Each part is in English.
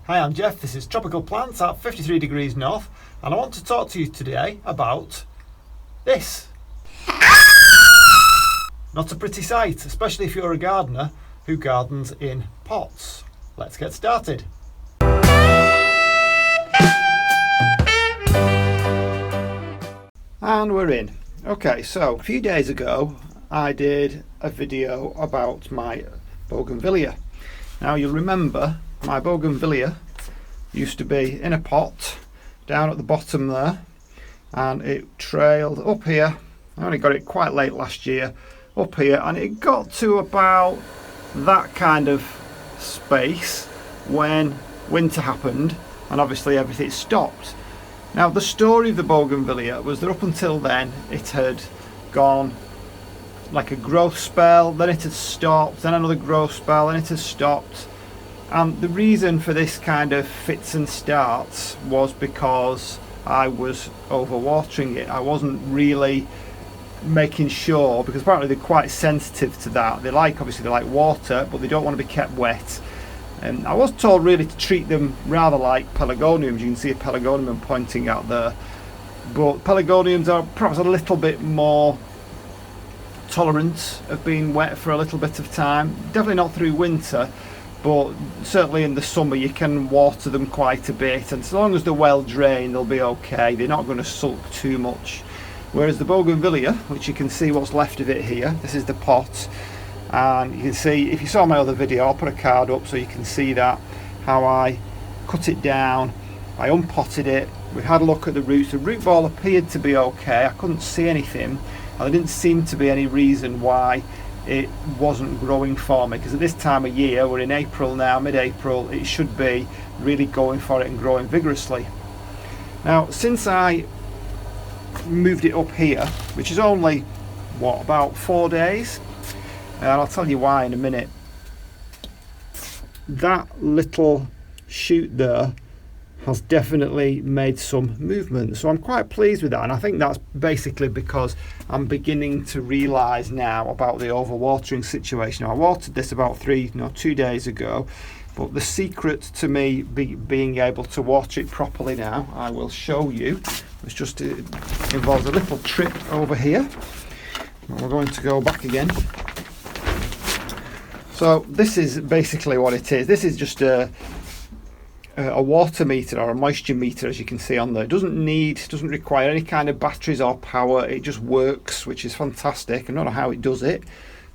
Hi, I'm Jeff. This is Tropical Plants at 53 degrees north, and I want to talk to you today about this. Not a pretty sight, especially if you're a gardener who gardens in pots. Let's get started. And we're in. Okay, so a few days ago I did a video about my Bougainvillea. Now you'll remember my Bougainvillea used to be in a pot down at the bottom there, and it trailed up here. I only got it quite late last year, up here, and it got to about that kind of space when winter happened and obviously everything stopped. Now the story of the Bougainvillea was that up until then it had gone like a growth spell, then it had stopped, then another growth spell, then it had stopped. And the reason for this kind of fits and starts was because I was overwatering it. I wasn't really making sure, because apparently they're quite sensitive to that. Obviously they like water, but they don't want to be kept wet. And I was told really to treat them rather like pelargoniums. You can see a pelargonium pointing out there. But pelargoniums are perhaps a little bit more tolerant of being wet for a little bit of time. Definitely not through winter, but certainly in the summer you can water them quite a bit, and as long as they're well drained they'll be okay. They're not going to sulk too much. Whereas the Bougainvillea, which you can see what's left of it here, this is the pot, and you can see, if you saw my other video, I'll put a card up so you can see that, how I cut it down, I unpotted it, we had a look at the roots. The root ball appeared to be okay, I couldn't see anything, and there didn't seem to be any reason why it wasn't growing for me, because at this time of year, we're in April now, mid-April, it should be really going for it and growing vigorously. Now since I moved it up here, which is only what, about 4 days, and I'll tell you why in a minute, that little shoot there has definitely made some movement, so I'm quite pleased with that. And I think that's basically because I'm beginning to realise now about the overwatering situation. I watered this about 2 days ago, but the secret to me being able to water it properly now, I will show you. It involves a little trip over here, and we're going to go back again. So this is basically what it is. This is just a water meter, or a moisture meter, as you can see on there. It doesn't require any kind of batteries or power. It just works, which is fantastic. I don't know how it does it.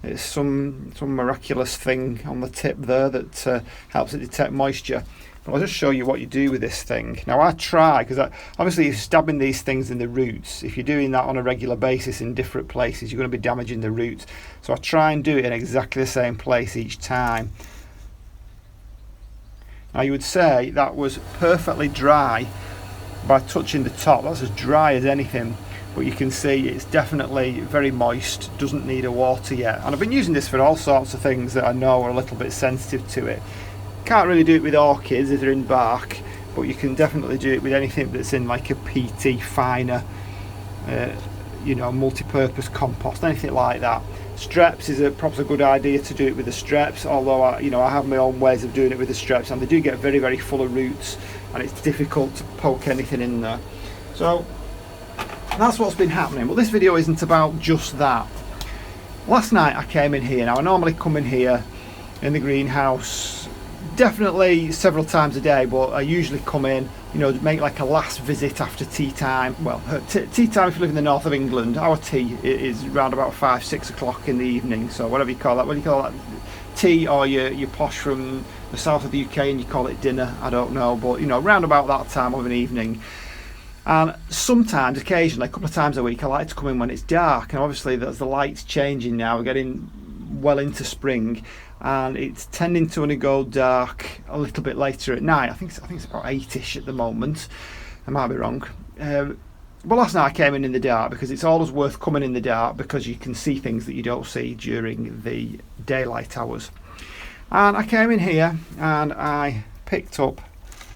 It's some miraculous thing on the tip there that helps it detect moisture. But I'll just show you what you do with this thing. Now I try, because obviously you're stabbing these things in the roots. If you're doing that on a regular basis in different places, you're going to be damaging the roots. So I try and do it in exactly the same place each time. Now you would say that was perfectly dry by touching the top. That's as dry as anything, but you can see it's definitely very moist, doesn't need a water yet. And I've been using this for all sorts of things that I know are a little bit sensitive to it. Can't really do it with orchids if they're in bark, but you can definitely do it with anything that's in like a PT finer, multi-purpose compost, anything like that. Streps is perhaps a good idea to do it with the streps, although I have my own ways of doing it with the streps, and they do get very, very full of roots, and it's difficult to poke anything in there. So that's what's been happening. But this video isn't about just that. Last night I came in here. Now I normally come in here in the greenhouse definitely several times a day, but I usually come in, make like a last visit after tea time. Well, tea time if you live in the north of England, our tea is around about 5-6 o'clock in the evening, so whatever you call that. What do you call that? Tea, or you're posh from the south of the UK and you call it dinner, I don't know, but around about that time of an evening. And sometimes, occasionally, a couple of times a week, I like to come in when it's dark, and obviously there's the lights changing now, we're getting well into spring, and it's tending to only go dark a little bit later at night. I think it's about 8ish at the moment. I might be wrong. But last night I came in the dark, because it's always worth coming in the dark, because you can see things that you don't see during the daylight hours. And I came in here and I picked up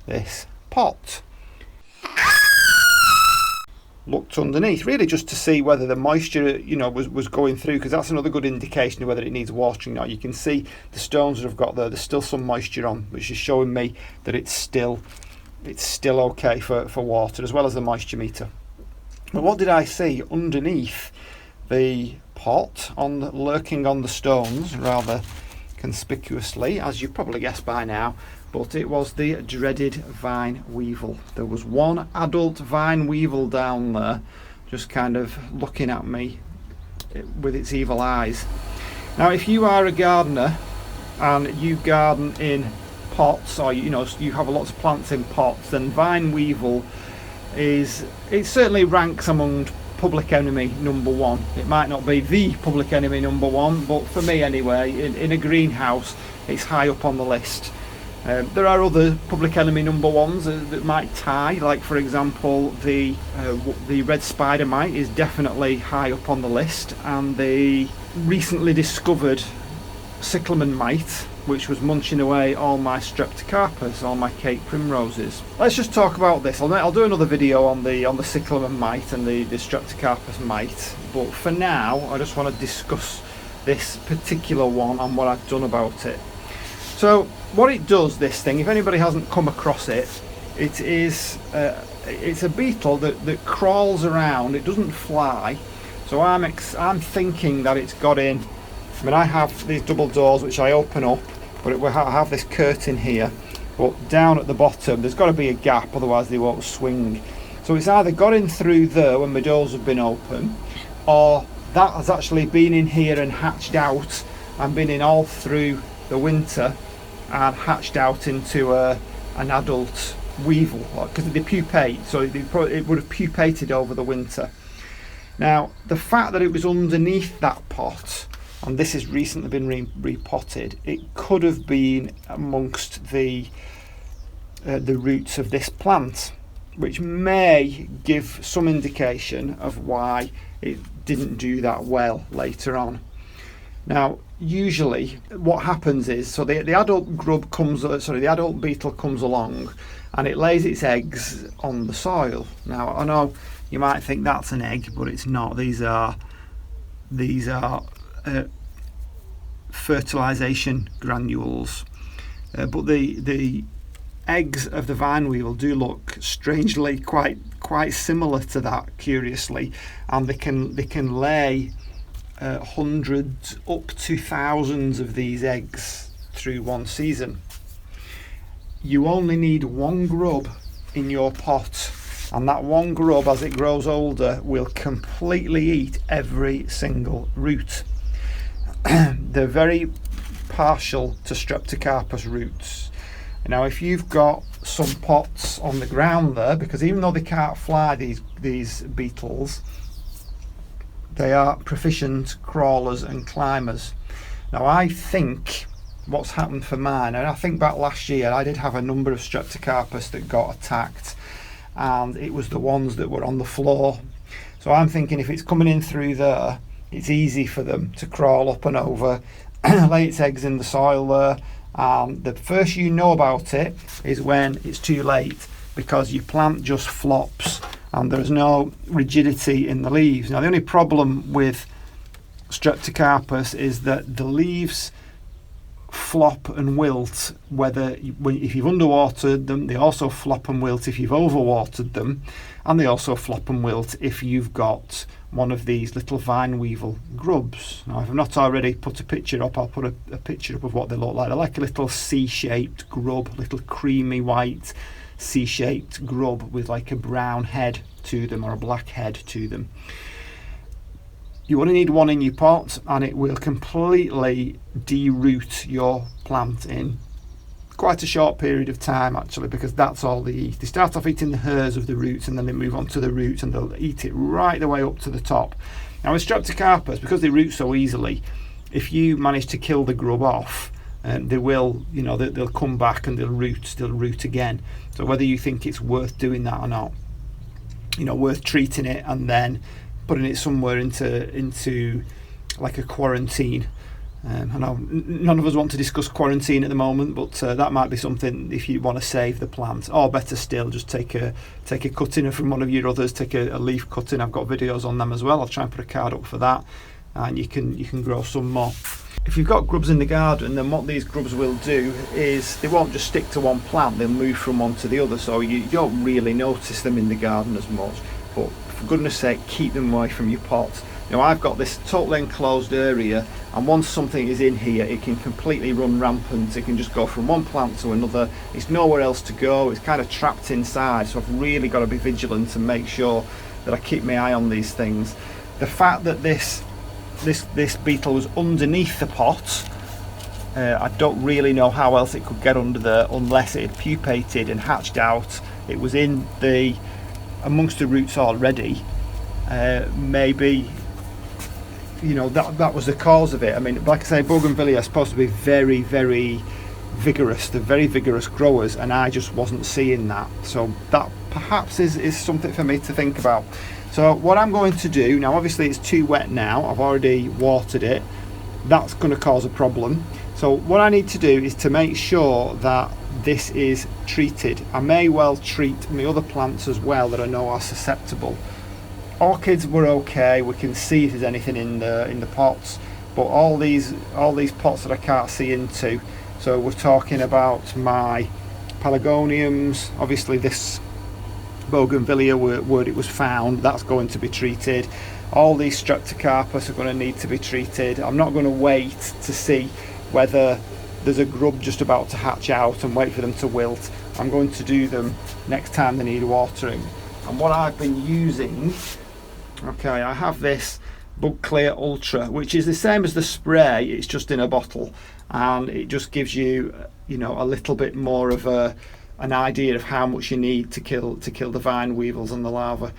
this pot. looked underneath, really just to see whether the moisture, was going through, because that's another good indication of whether it needs watering. Now you can see the stones that I've got there, there's still some moisture on, which is showing me that it's still okay for water, as well as the moisture meter. But what did I see underneath the pot, lurking on the stones rather conspicuously, as you probably guessed by now? But it was the dreaded vine weevil. There was one adult vine weevil down there, just kind of looking at me with its evil eyes. Now, if you are a gardener and you garden in pots, or you have lots of plants in pots, then vine weevil it certainly ranks among public enemy number one. It might not be the public enemy number one, but for me anyway, in a greenhouse, it's high up on the list. There are other public enemy number ones that might tie, like for example the red spider mite is definitely high up on the list, and the recently discovered cyclamen mite, which was munching away all my streptocarpus, all my cake primroses. Let's just talk about this. I'll do another video on the cyclamen mite and the streptocarpus mite, but for now I just want to discuss this particular one and what I've done about it. So what it does, this thing, if anybody hasn't come across it, it's a beetle that crawls around. It doesn't fly, so I'm thinking that it's got in. I mean, I have these double doors which I open up, but I have this curtain here, but down at the bottom there's got to be a gap, otherwise they won't swing. So it's either got in through there when my doors have been open, or that has actually been in here and hatched out and been in all through the winter and hatched out into an adult weevil, because they pupate, so it would have pupated over the winter. Now, the fact that it was underneath that pot, and this has recently been repotted, it could have been amongst the roots of this plant, which may give some indication of why it didn't do that well later on. Now, usually what happens is, so the adult the adult beetle comes along and it lays its eggs on the soil. Now, I know you might think that's an egg, but it's not. These are fertilization granules, but the eggs of the vine weevil do look strangely quite similar to that, curiously, and they can lay hundreds up to thousands of these eggs through one season. You only need one grub in your pot, and that one grub, as it grows older, will completely eat every single root. They're very partial to streptocarpus roots. Now, if you've got some pots on the ground there, because even though they can't fly, these beetles, they are proficient crawlers and climbers. Now, I think what's happened for mine, and I think back last year I did have a number of streptocarpus that got attacked, and it was the ones that were on the floor. So I'm thinking if it's coming in through there, it's easy for them to crawl up and over, lay its eggs in the soil there, and the first you know about it is when it's too late, because your plant just flops and there's no rigidity in the leaves. Now, the only problem with streptocarpus is that the leaves flop and wilt if you've underwatered them. They also flop and wilt if you've overwatered them, and they also flop and wilt if you've got one of these little vine weevil grubs. Now, if I've not already put a picture up, I'll put a picture up of what they look like. They're like a little C-shaped grub, little creamy white C-shaped grub with like a brown head to them, or a black head to them. You only need one in your pot, and it will completely deroot your plant in quite a short period of time, actually, because that's all they eat. They start off eating the hairs of the roots, and then they move on to the roots, and they'll eat it right the way up to the top. Now, with streptocarpus, because they root so easily, if you manage to kill the grub off, they will, they'll come back and they'll root again. So whether you think it's worth doing that or not, worth treating it and then putting it somewhere into like a quarantine I know none of us want to discuss quarantine at the moment, but that might be something if you want to save the plant, or better still, just take a cutting from one of your others, take a leaf cutting. I've got videos on them as well. I'll try and put a card up for that, and you can grow some more. If you've got grubs in the garden, then what these grubs will do is they won't just stick to one plant, they'll move from one to the other, so you don't really notice them in the garden as much. But for goodness sake, keep them away from your pots. Now I've got this totally enclosed area, and once something is in here it can completely run rampant. It can just go from one plant to another. It's nowhere else to go. It's kind of trapped inside, so I've really got to be vigilant and make sure that I keep my eye on these things. The fact that this beetle was underneath the pot, I don't really know how else it could get under there unless it had pupated and hatched out. It was in amongst the roots already. Maybe, you know, that was the cause of it. I mean, like I say, Bougainvillea are supposed to be very, very vigorous. They're very vigorous growers, and I just wasn't seeing that. So that perhaps is something for me to think about. So what I'm going to do now, obviously it's too wet now. I've already watered it. That's going to cause a problem. So what I need to do is to make sure that this is treated. I may well treat my other plants as well that I know are susceptible. Orchids were okay. We can see if there's anything in the pots, but all these pots that I can't see into. So we're talking about my pelargoniums. Obviously this Bougainvillea where it was found, that's going to be treated. All these streptocarpus are going to need to be treated. I'm not going to wait to see whether there's a grub just about to hatch out and wait for them to wilt. I'm going to do them next time they need watering. And what I've been using, okay, I have this Bug Clear Ultra, which is the same as the spray, it's just in a bottle, and it just gives you, you know, a little bit more of an idea of how much you need to kill the vine weevils and the larvae.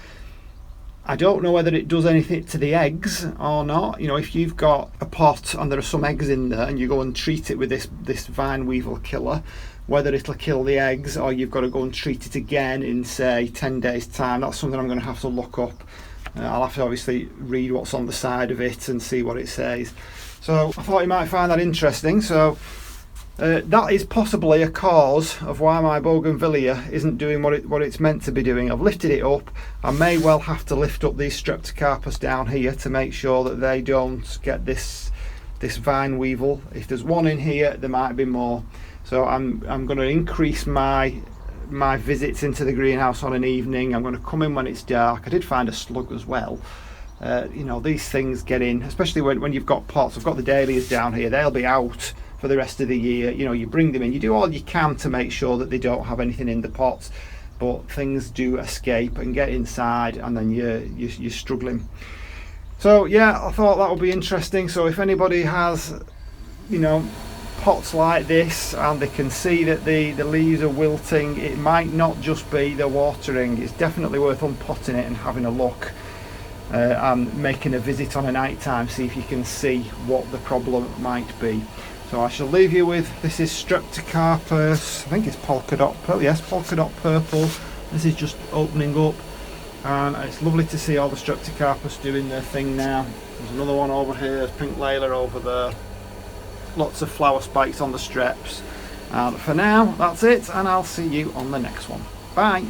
I don't know whether it does anything to the eggs or not. You know, if you've got a pot and there are some eggs in there and you go and treat it with this vine weevil killer, whether it'll kill the eggs or you've got to go and treat it again in, say, 10 days time, that's something I'm going to have to look up. I'll have to obviously read what's on the side of it and see what it says. So I thought you might find that interesting. So that is possibly a cause of why my Bougainvillea isn't doing what it's meant to be doing. I've lifted it up. I may well have to lift up these streptocarpus down here to make sure that they don't get this vine weevil. If there's one in here, there might be more. So I'm going to increase my visits into the greenhouse on an evening. I'm going to come in when it's dark. I did find a slug as well. You know, these things get in, especially when you've got pots. I've got the dahlias down here. They'll be out for the rest of the year. You know, you bring them in, you do all you can to make sure that they don't have anything in the pots, but things do escape and get inside, and then you're struggling. So yeah, I thought that would be interesting. So if anybody has, you know, pots like this and they can see that the leaves are wilting, it might not just be the watering. It's definitely worth unpotting it and having a look, and making a visit on a night time, see if you can see what the problem might be. So I shall leave you with, this is Streptocarpus, I think it's polka dot purple, yes, polka dot purple. This is just opening up, and it's lovely to see all the Streptocarpus doing their thing now. There's another one over here, there's pink layla over there, lots of flower spikes on the streps. And for now, that's it, and I'll see you on the next one. Bye!